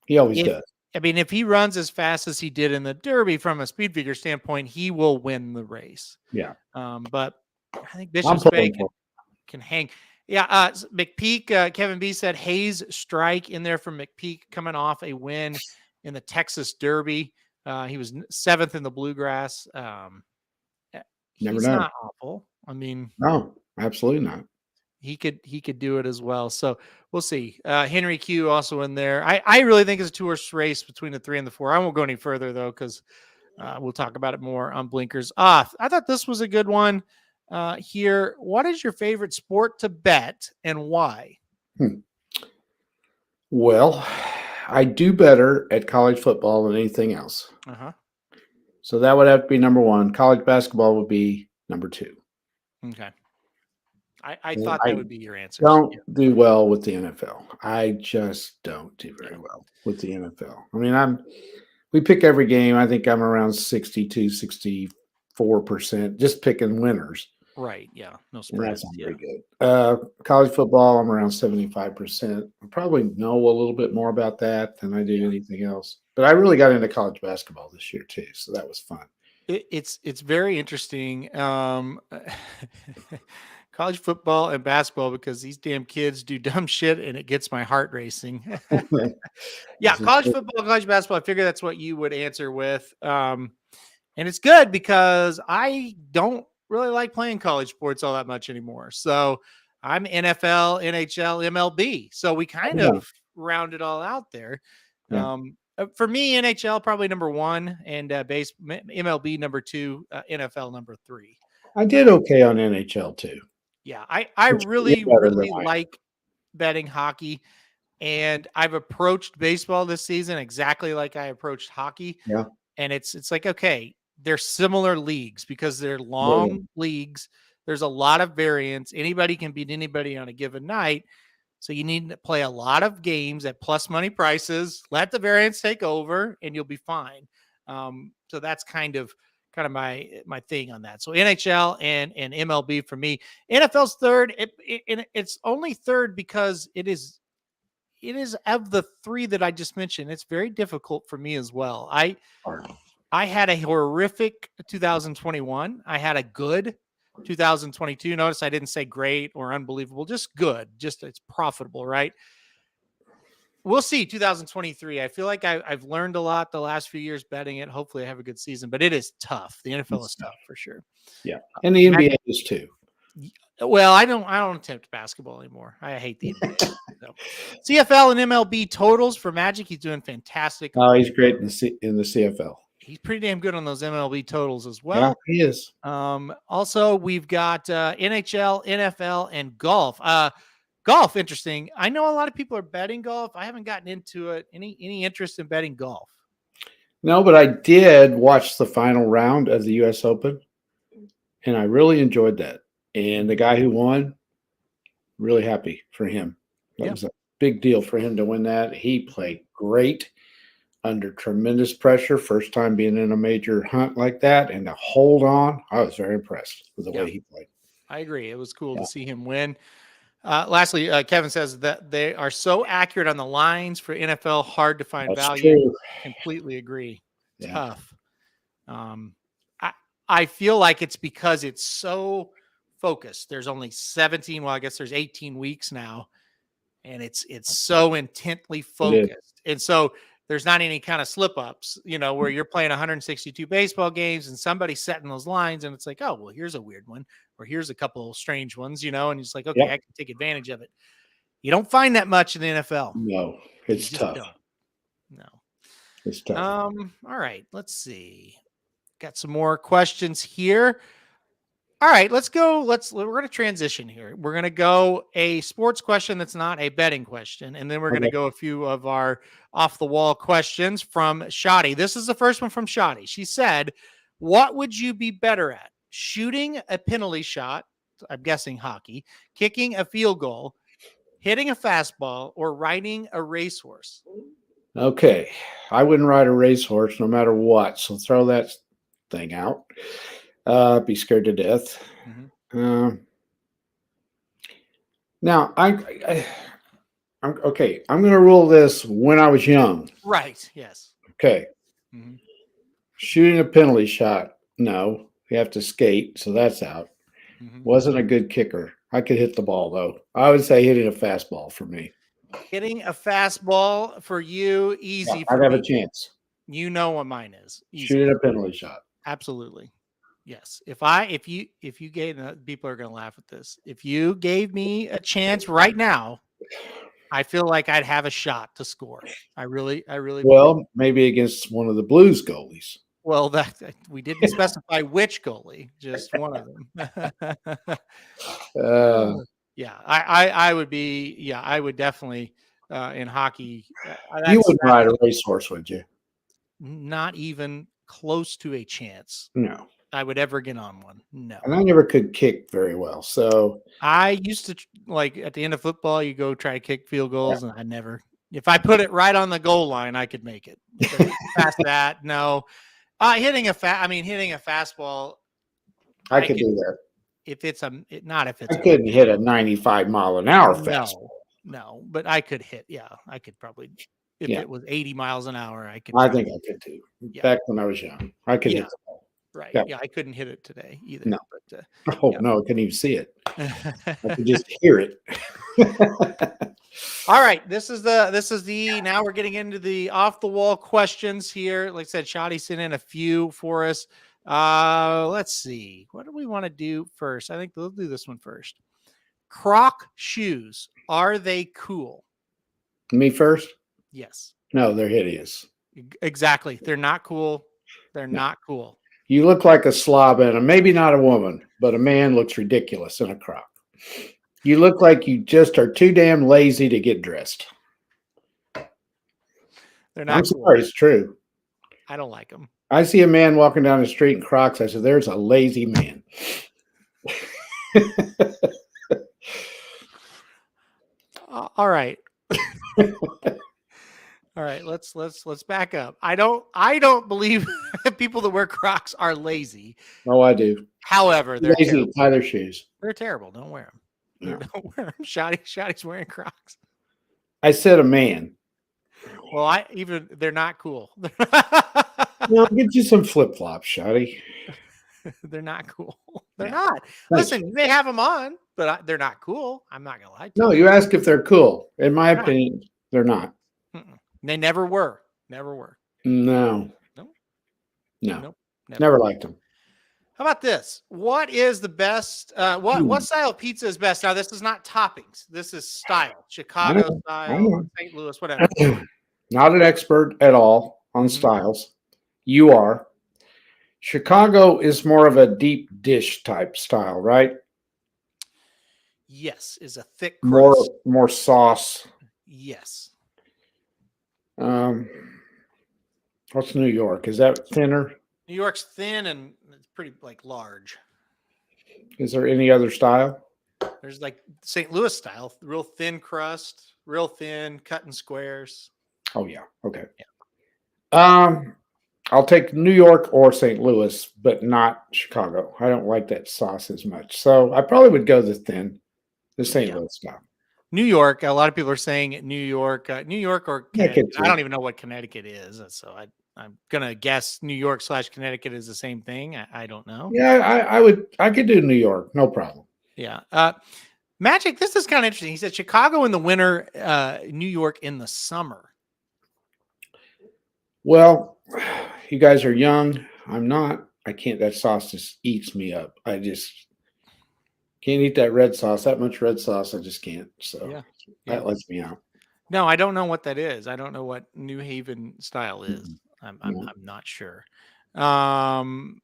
He always does. I mean, if he runs as fast as he did in the Derby from a speed figure standpoint, he will win the race. Yeah. But I think Bishop's Bay can hang. Yeah. McPeak, Kevin B said Hayes Strike in there from McPeak coming off a win in the Texas Derby. He was 7th in the Bluegrass. He's not awful. I mean, no, absolutely not. He could do it as well. So we'll see. Henry Q also in there. I really think it's a 2-horse race between the 3 and the 4. I won't go any further though, because we'll talk about it more on Blinkers Off. I thought this was a good one here. What is your favorite sport to bet and why? Well, I do better at college football than anything else. So that would have to be number 1. College basketball would be number 2. Okay. I thought that would be your answer. Don't do well with the NFL. I just don't do very well with the NFL. I mean, we pick every game. I think I'm around 62, 64% just picking winners. Right. Yeah. No spreads. That's very good. College football, I'm around 75%. I probably know a little bit more about that than I do anything else. But I really got into college basketball this year too, so that was fun. It's very interesting. College football and basketball, because these damn kids do dumb shit and it gets my heart racing. Yeah, college football, college basketball. I figure that's what you would answer with. And it's good because I don't really like playing college sports all that much anymore. So I'm NFL, NHL, MLB. So we kind of round it all out there. Yeah. For me, NHL probably number 1 and MLB number 2, NFL number 3. I did okay on NHL too. Yeah, I really like betting hockey, and I've approached baseball this season exactly like I approached hockey. Yeah. And it's like, okay, they're similar leagues because they're long leagues. There's a lot of variance. Anybody can beat anybody on a given night. So you need to play a lot of games at plus money prices, let the variance take over, and you'll be fine. So that's kind of my thing on that. So NHL and MLB for me. NFL's third. It's only third because it is of the 3 that I just mentioned. It's very difficult for me as well. I had a horrific 2021. I had a good 2022. Notice I didn't say great or unbelievable, just good. Just it's profitable, right? we'll see. 2023. I feel like I've learned a lot the last few years betting it. Hopefully, I have a good season, but it is tough. The NFL is tough for sure. Yeah, and the NBA is too. Well, I don't attempt basketball anymore. I hate the NBA. So. CFL and MLB totals for Magic. He's doing fantastic. Oh, he's great in the CFL. He's pretty damn good on those MLB totals as well. Yeah, he is. Also, we've got NHL, NFL, and golf. Golf, interesting. I know a lot of people are betting golf. I haven't gotten into it. Any interest in betting golf? No, but I did watch the final round of the U.S. Open, and I really enjoyed that. And the guy who won, really happy for him. That was a big deal for him to win that. He played great under tremendous pressure. First time being in a major hunt like that, and to hold on, I was very impressed with the way he played. I agree. It was cool to see him win. Lastly, Kevin says that they are so accurate on the lines for NFL, hard to find value. True. Completely agree. Yeah. Tough. I feel like it's because it's so focused. There's only 17. Well, I guess there's 18 weeks now, and it's so intently focused, and so there's not any kind of slip ups. Where you're playing 162 baseball games and somebody's setting those lines, and it's like, oh, well, here's a weird one, or here's a couple of strange ones, and it's like, okay, I can take advantage of it. You don't find that much in the NFL. No, it's tough. No, it's tough. All right, let's see. Got some more questions here. All right, let's go. We're going to transition here. We're going to go a sports question that's not a betting question. And then we're going to go a few of our off the wall questions from Shadi. This is the first one from Shadi. She said, what would you be better at? Shooting a penalty shot, I'm guessing hockey, kicking a field goal, hitting a fastball, or riding a racehorse? Okay. I wouldn't ride a racehorse no matter what. So throw that thing out. Be scared to death. Mm-hmm. Now, I'm okay. I'm going to rule this when I was young. Right. Yes. Okay. Mm-hmm. Shooting a penalty shot. No, you have to skate. So that's out. Mm-hmm. Wasn't a good kicker. I could hit the ball though. I would say hitting a fastball for me. Hitting a fastball for you, easy. Yeah, I'd have a chance. You know what mine is. Easy. Shooting a penalty shot. Absolutely. Yes. If you gave, people are going to laugh at this. If you gave me a chance right now, I feel like I'd have a shot to score. I really. Well, maybe against one of the Blues goalies. Well, that we didn't specify which goalie, just one of them. Yeah, I would be. Yeah, I would definitely in hockey. You wouldn't ride a racehorse, would you? Not even close to a chance. No. I would ever get on one. No. And I never could kick very well. So I used to, like, at the end of football, you go try to kick field goals, and I never. If I put it right on the goal line, I could make it. Past that, no. Hitting a fastball. I could do that. If it's not if it's. I couldn't hit a 95-mile-an-hour fastball. No, but I could hit. Yeah, I could probably. If it was 80 miles an hour, I could. I think I could too. Back when I was young, I could hit the ball. Right. Yeah, I couldn't hit it today either. No. But, no, I couldn't even see it. I could just hear it. All right. This is the now we're getting into the off the wall questions here. Like I said, Shadi sent in a few for us. Let's see. What do we want to do first? I think we'll do this one first. Croc shoes. Are they cool? Me first? Yes. No, they're hideous. Exactly. They're not cool. They're not cool. You look like a slob in them. Maybe not a woman, but a man looks ridiculous in a Croc. You look like you just are too damn lazy to get dressed. They're not. I'm sorry, it's true. I don't like them. I see a man walking down the street in Crocs. I said, "There's a lazy man." All right. All right, let's back up. I don't believe people that wear Crocs are lazy. Oh, I do. However, they're lazy terrible. to tie their shoes. They're terrible. Don't wear them. No. Don't wear them. Shotty's wearing Crocs. I said a man. Well, they're not cool. Well, get you some flip flops, Shotty. They're not cool. They're not. Listen, you may have them on, but they're not cool. I'm not gonna lie to you. No, you ask if they're cool. In my opinion, they're not. They never were. Never were. No. No. No. Nope. Never liked them. How about this? What is the best? What style of pizza is best? Now, this is not toppings. This is style. Chicago I style, know. St. Louis, whatever. Not an expert at all on styles. You are. Chicago is more of a deep dish type style, right? Yes, is a thick crust. More sauce. Yes. What's New York? Is that thinner? New York's thin and it's pretty like large. Is there any other style? There's like St. Louis style, real thin crust, real thin, cut in squares. Oh yeah. Okay. Yeah. I'll take New York or St. Louis, but not Chicago. I don't like that sauce as much. So I probably would go the St. Louis style. New York. A lot of people are saying New York or Connecticut. I don't even know what Connecticut is. So I'm going to guess New York / Connecticut is the same thing. I don't know. Yeah, I could do New York. No problem. Yeah. Magic, this is kind of interesting. He said Chicago in the winter, New York in the summer. Well, you guys are young. I'm not. I can't. That sauce just eats me up. I just can't eat that red sauce. That much red sauce, I just can't. So that lets me out. No, I don't know what that is. I don't know what New Haven style is. I'm not sure. I don't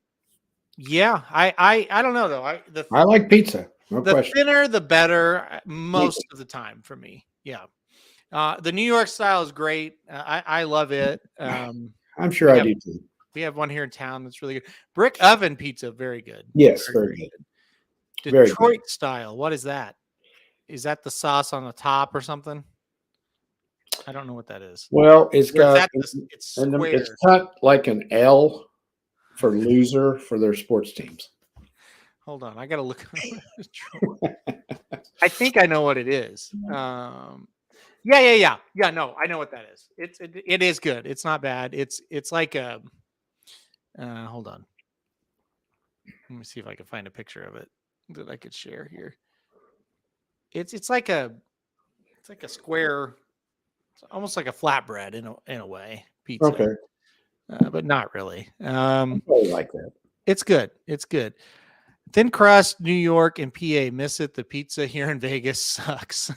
know though. I like pizza. No question. The thinner, the better. Most of the time for me. Yeah. The New York style is great. I love it. I'm sure I do too. We have one here in town that's really good. Brick oven pizza, very good. Yes, very good. Detroit style. What is that? Is that the sauce on the top or something? I don't know what that is. Well, it's cut like an L for loser for their sports teams. Hold on, I gotta look. I think I know what it is. Yeah. No, I know what that is. It is good. It's not bad. It's like a. Hold on. Let me see if I can find a picture of it that I could share here. It's like a square. It's almost like a flatbread in a way pizza. Okay. But not really. I like that. It's good. It's good. Thin crust, New York and PA. Miss it. The pizza here in Vegas sucks.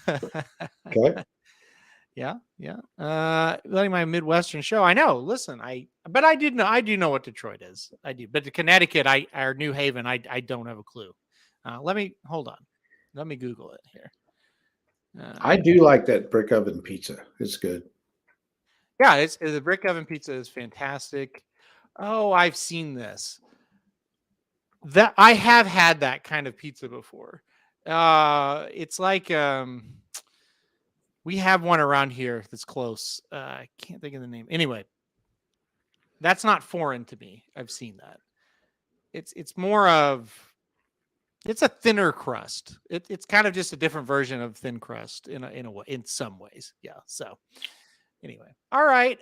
Okay. Yeah. Letting my Midwestern show. I know. Listen, I do know what Detroit is. I do. But the Connecticut, or New Haven, I don't have a clue. Hold on. Let me Google it here. I do like that brick oven pizza. It's good. Yeah, the brick oven pizza is fantastic. Oh, I've seen this. That I have had that kind of pizza before. It's like we have one around here that's close. I can't think of the name. Anyway, that's not foreign to me. I've seen that. It's more of it's a thinner crust. It's kind of just a different version of thin crust in a way, in some ways. Yeah. So anyway, all right.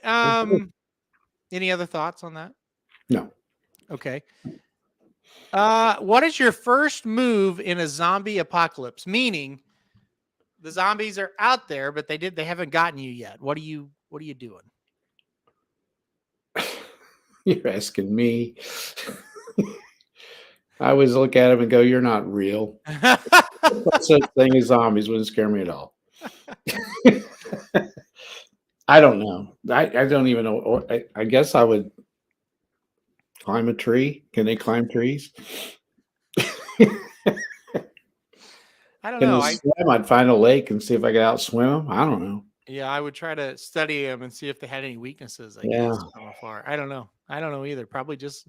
Any other thoughts on that? No. Okay. What is your first move in a zombie apocalypse? Meaning, the zombies are out there, but they haven't gotten you yet. What are you doing? You're asking me. I always look at them and go, "You're not real." Such thing as zombies wouldn't scare me at all. I don't know. I don't even know. I guess I would climb a tree. Can they climb trees? I don't know. I'd find a lake and see if I could outswim them. I don't know. Yeah, I would try to study them and see if they had any weaknesses. I guess from afar. I don't know. I don't know either. Probably that's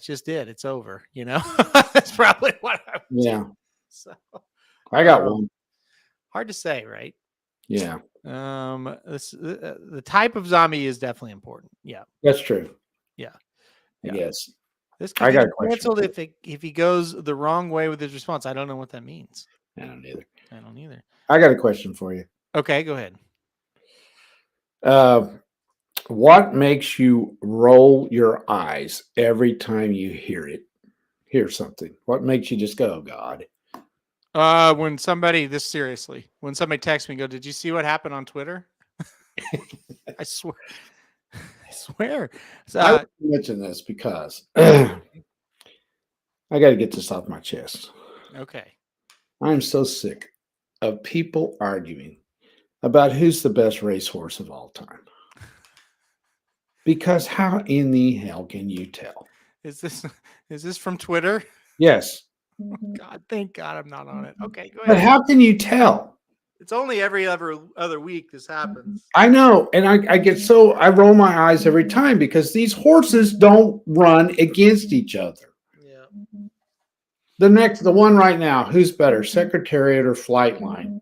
just it. It's over. That's probably what I would do. So I got one. Hard to say, right? Yeah. The type of zombie is definitely important. Yeah. That's true. Yeah. Yes. This could be canceled if he goes the wrong way with his response. I don't know what that means. I don't either. I got a question for you. Okay, go ahead. What makes you roll your eyes every time you hear something? What makes you just go, "Oh, God"? When somebody texts me and go, "Did you see what happened on Twitter?" I swear. I swear. I would mention this because I got to get this off my chest. Okay. I'm so sick of people arguing about who's the best racehorse of all time. Because how in the hell can you tell? Is this from Twitter? Yes. God, thank God I'm not on it. Okay, go But ahead. how can you tell? It's only every other week this happens. I know. And I roll my eyes every time because these horses don't run against each other. Yeah. The one right now, who's better, Secretariat or Flightline?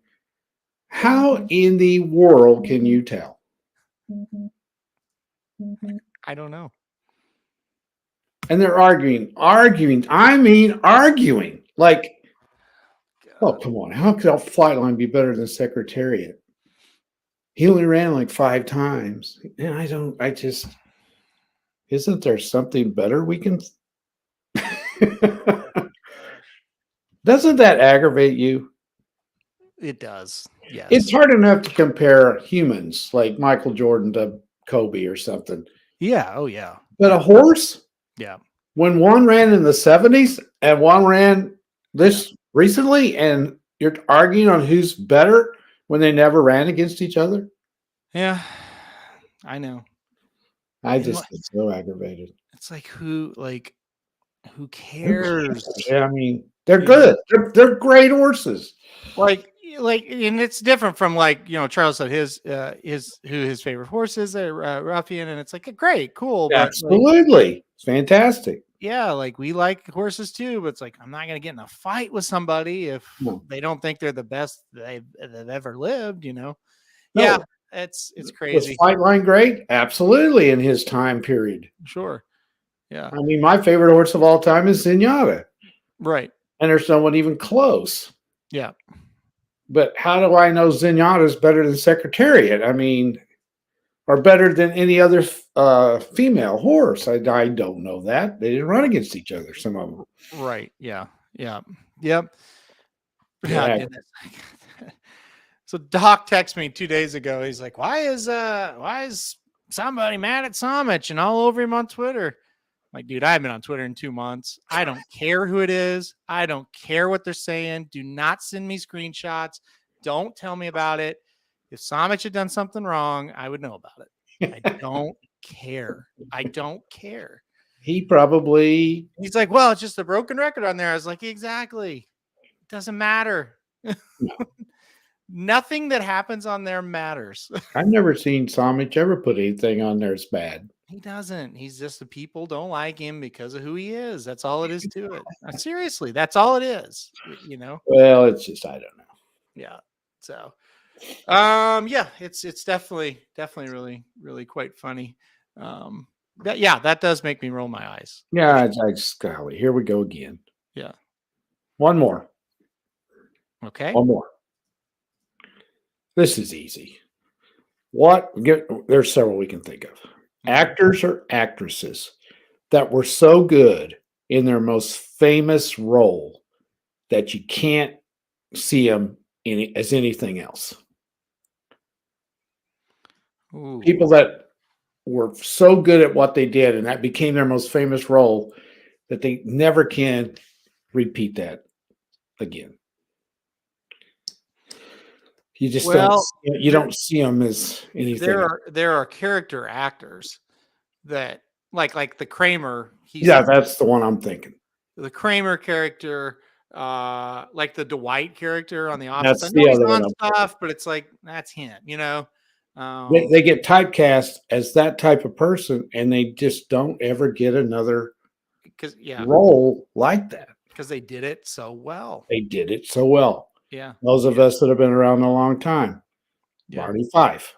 How in the world can you tell? I don't know. And they're arguing. I mean, arguing. Like, oh, come on. How could Flightline be better than Secretariat? He only ran like 5 times. And isn't there something better we can? Doesn't that aggravate you? It does. Yes. It's hard enough to compare humans like Michael Jordan to Kobe or something. Yeah. Oh, yeah. But a horse? Yeah. When one ran in the 70s and one ran this recently, and you're arguing on who's better when they never ran against each other? Yeah. I know. I just get so aggravated. It's like who cares? I mean, they're good. They're great horses. Like, and it's different from Charles said his favorite horse is a Ruffian, and it's like great, cool, but Absolutely, it's fantastic. Yeah, like we like horses too, but it's like I'm not gonna get in a fight with somebody if they don't think they're the best they've ever lived. No. Yeah, it's crazy. Was Flightline great? Absolutely, in his time period. Sure. Yeah. I mean, my favorite horse of all time is Zenyatta. Right. And there's no one even close. Yeah. But how do I know Zenyatta is better than Secretariat? I mean, or better than any other female horse? I don't know that. They didn't run against each other, some of them. Right. Yeah. Yeah. Yep. Yeah. So Doc texted me 2 days ago. He's like, why is somebody mad at Somich and all over him on Twitter? I'm like, dude, I haven't been on Twitter in 2 months. I don't care who it is. I don't care what they're saying. Do not send me screenshots. Don't tell me about it. If Somich had done something wrong, I would know about it. I don't care. I don't care. He's like, well, it's just a broken record on there. I was like, exactly. It doesn't matter. No. Nothing that happens on there matters. I've never seen Somich ever put anything on there that's bad. He doesn't. He's just the people don't like him because of who he is. That's all it is to it. Seriously, that's all it is. Well, it's just I don't know. Yeah. So, yeah, it's definitely really, really quite funny. That does make me roll my eyes. Yeah, it's golly, here we go again. Yeah. One more. Okay. One more. This is easy. There's several we can think of. Actors or actresses that were so good in their most famous role that you can't see them as anything else. Ooh. People that were so good at what they did and that became their most famous role that they never can repeat that again. You just don't see them as anything. There are character actors that like the Kramer. That's the one I'm thinking. The Kramer character, like the Dwight character on The Office. That's the other one. Stuff, but it's like that's him. They get typecast as that type of person, and they just don't ever get another role like that because they did it so well. Yeah. Those of us that have been around a long time. Yeah. Barney Fife.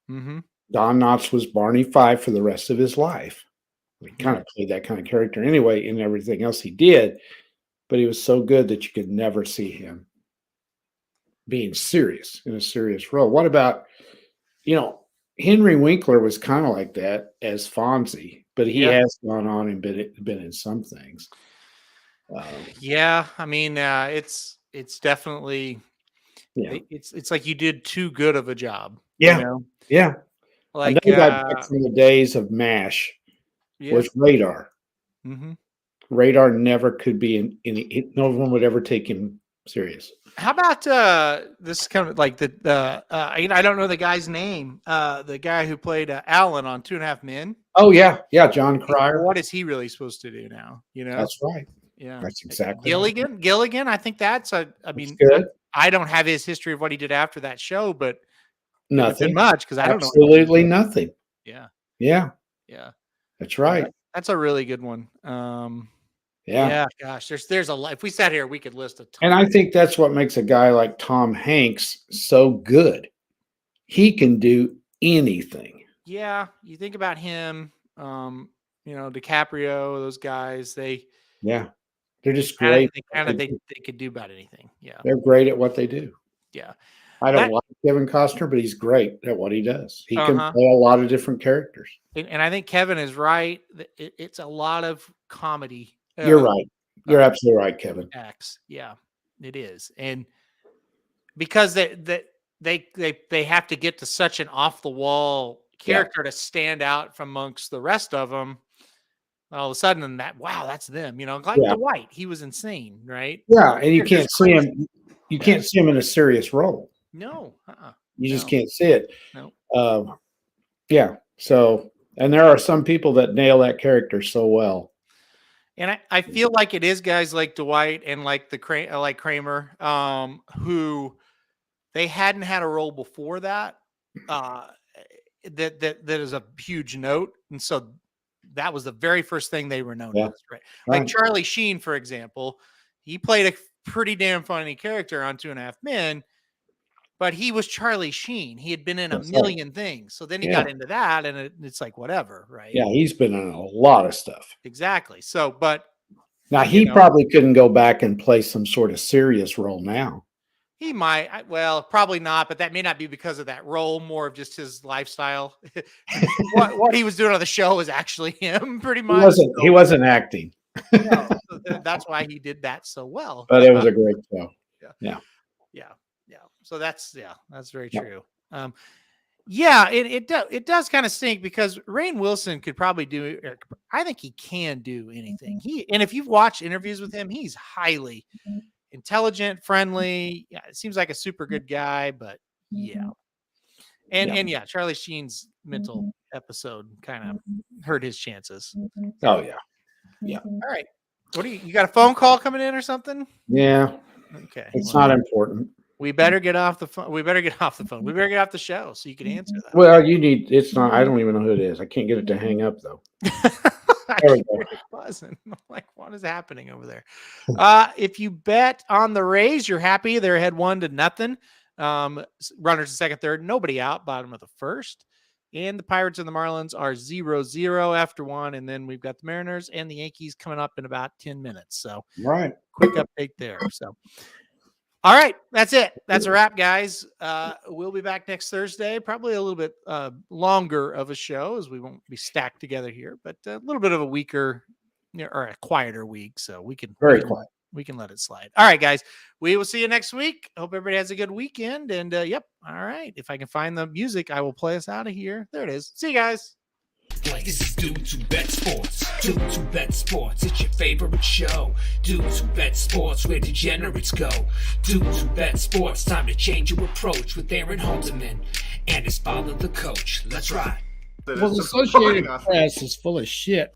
Mm-hmm. Don Knotts was Barney Fife for the rest of his life. He kind of played that kind of character anyway in everything else he did, but he was so good that you could never see him being serious in a serious role. What about, Henry Winkler was kind of like that as Fonzie, but he has gone on and been in some things. I mean, it's definitely, it's like you did too good of a job. Yeah. You know? Yeah. Like, Another guy back from the days of MASH was Radar. Mm-hmm. Radar never could be no one would ever take him serious. How about this kind of like I don't know the guy's name. The guy who played Alan on 2.5 Men. Oh yeah, John Cryer. What is he really supposed to do now? That's right. Yeah, that's exactly Gilligan. Right. Gilligan. I think that's I don't have his history of what he did after that show, but nothing much because I don't know. Absolutely nothing. Yeah. That's right. That's a really good one. Yeah, gosh, there's a lot. If we sat here, we could list a ton. And I think that's what makes a guy like Tom Hanks so good. He can do anything. Yeah, you think about him, DiCaprio, those guys, they're just great. They could do about anything. Yeah. They're great at what they do. Yeah. I don't like Kevin Costner, but he's great at what he does. He can play a lot of different characters. And I think Kevin is right. It's a lot of comedy. You're right. You're absolutely right, Kevin. Acts. Yeah, it is. And because they have to get to such an off the wall character to stand out from amongst the rest of them. All of a sudden, that's them. Like Dwight, he was insane, right? Yeah, and you can't see him. You can't see him in a serious role. No, you just can't see it. No. So, and there are some people that nail that character so well. And I feel like it is guys like Dwight and like Kramer, who they hadn't had a role before that. That is a huge note, and so that was the very first thing they were known as, right? Like Charlie Sheen, for example, he played a pretty damn funny character on 2.5 Men, but he was Charlie Sheen. He had been in a million things, so then he got into that, and it's like whatever, right? Yeah, he's been in a lot of stuff. Exactly. So, but now he probably couldn't go back and play some sort of serious role now. He might. Well, probably not, but that may not be because of that role, more of just his lifestyle. what he was doing on the show was actually him, pretty much. He wasn't acting. No, so that's why he did that so well. But it was a great show. Yeah. So that's very true. It does kind of stink because Rainn Wilson could probably do. I think he can do anything. And if you've watched interviews with him, he's highly intelligent, friendly. Yeah, it seems like a super good guy, but Charlie Sheen's mental episode kind of hurt his chances. Oh yeah. All right. What do you got a phone call coming in or something? Yeah. Okay. It's not important. We better get off the phone. We better get off the show so you can answer that. Well, it's not. I don't even know who it is. I can't get it to hang up though. There we go. It wasn't. I'm like, what is happening over there? If you bet on the Rays, you're happy. They're ahead 1-0. Runners in second, third, nobody out, bottom of the first. And the Pirates and the Marlins are 0-0 after one. And then we've got the Mariners and the Yankees coming up in about 10 minutes. So quick update there. So, all right, that's it. That's a wrap, guys. We'll be back next Thursday, probably a little bit longer of a show as we won't be stacked together here, but a little bit of a weaker or a quieter week. So we can quiet. We can let it slide. All right, guys. We will see you next week. Hope everybody has a good weekend. And all right. If I can find the music, I will play us out of here. There it is. See you guys. This is DWBS Sports. DWBS Sports, it's your favorite show. DWBS Sports, where degenerates go. DWBS Sports, time to change your approach with Aaron Holderman and his father, the coach. Let's ride. Well, the Associated Press is full of shit.